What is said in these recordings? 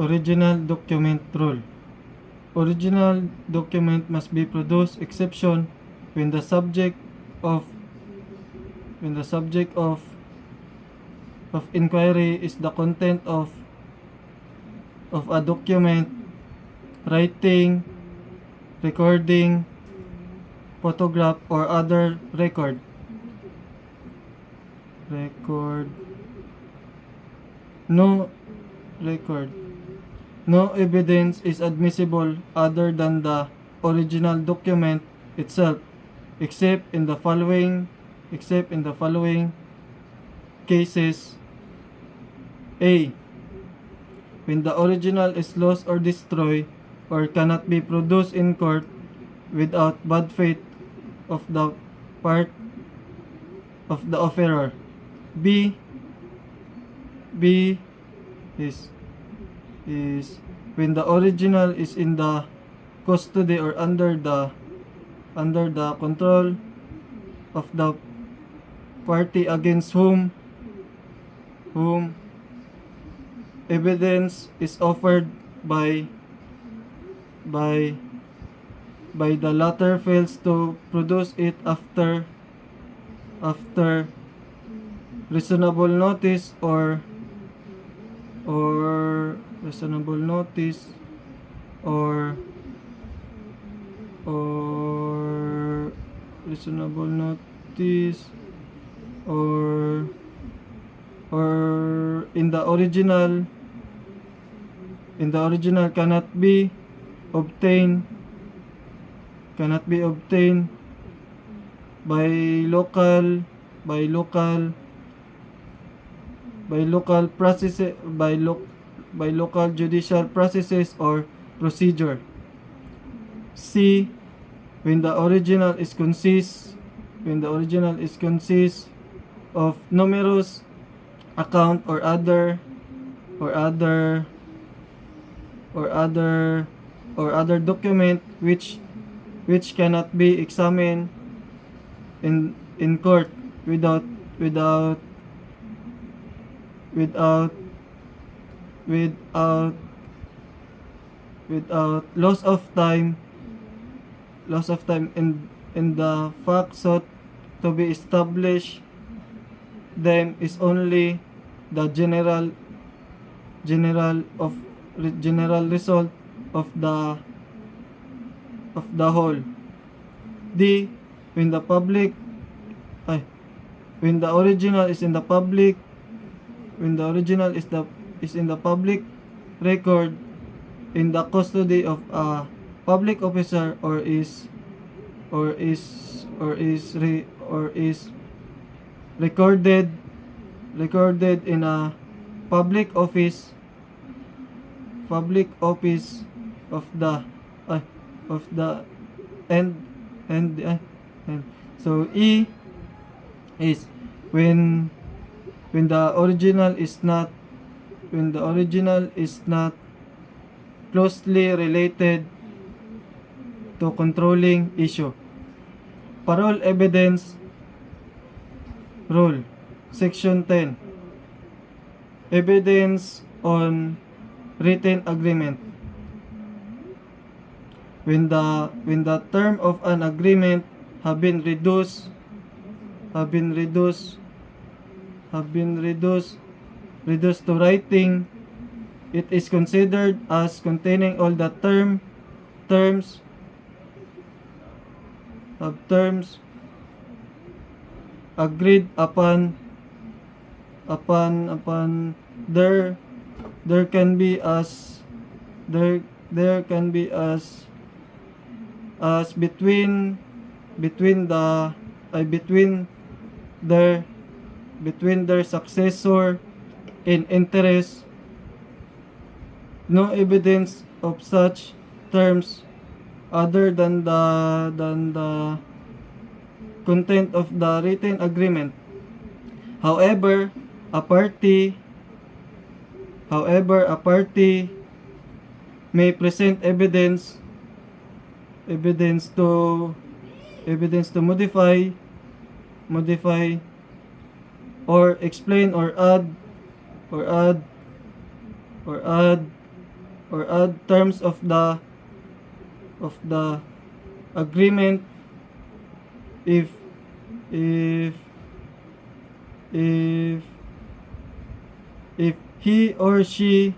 Original document rule. Original document must be produced exception when the subject of inquiry is the content of a document, writing, recording, photograph, or other record. No evidence is admissible other than the original document itself, except in the following cases. A. When the original is lost or destroyed or cannot be produced in court without bad faith of the part of the offerer. B is when the original is in the custody or under the control of the party against whom evidence is offered by the latter fails to produce it after reasonable notice or reasonable notice or in the original cannot be obtained by local judicial processes or procedure. C. When the original is consists of numerous account or other document which cannot be examined in court without loss of time in the fact sought to be established, them is only the general result of the whole. D. When the original is in the public record in the custody of a public officer or is recorded in a public office of the so E is when the original is not closely related to controlling issue. Parole evidence rule. Section 10. Evidence on written agreement. When the term of an agreement have been reduced to writing, it is considered as containing all the terms agreed upon. There can be as between their successor in interest. No evidence of such terms other than the content of the written agreement. However, a party may present evidence to modify or explain or add or add terms of the agreement if if if if he or she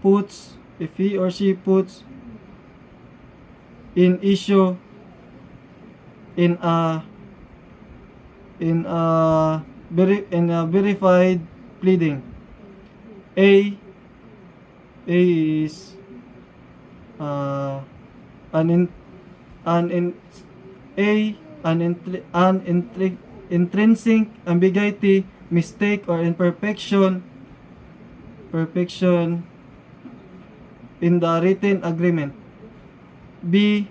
puts in issue in a verified pleading. A is an in, an in, A intrinsic ambiguity, mistake or imperfection in the written agreement. B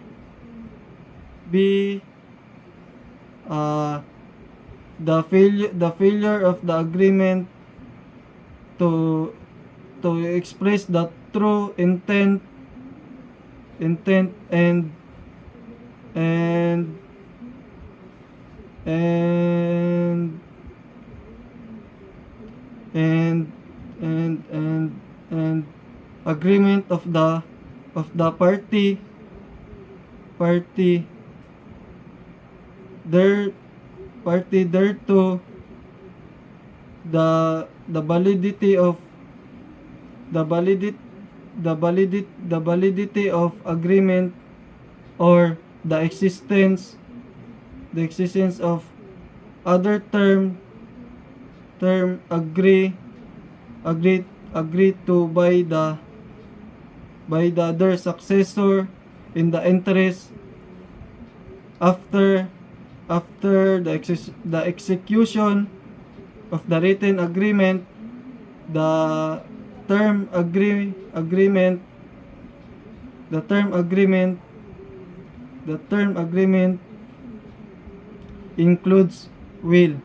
the failure of the agreement to express the true intent and and and and agreement of the party thereto, the validity of agreement, or the existence of other term agreed to by the other successor in the interest after the execution of the written agreement. The term agreement includes will.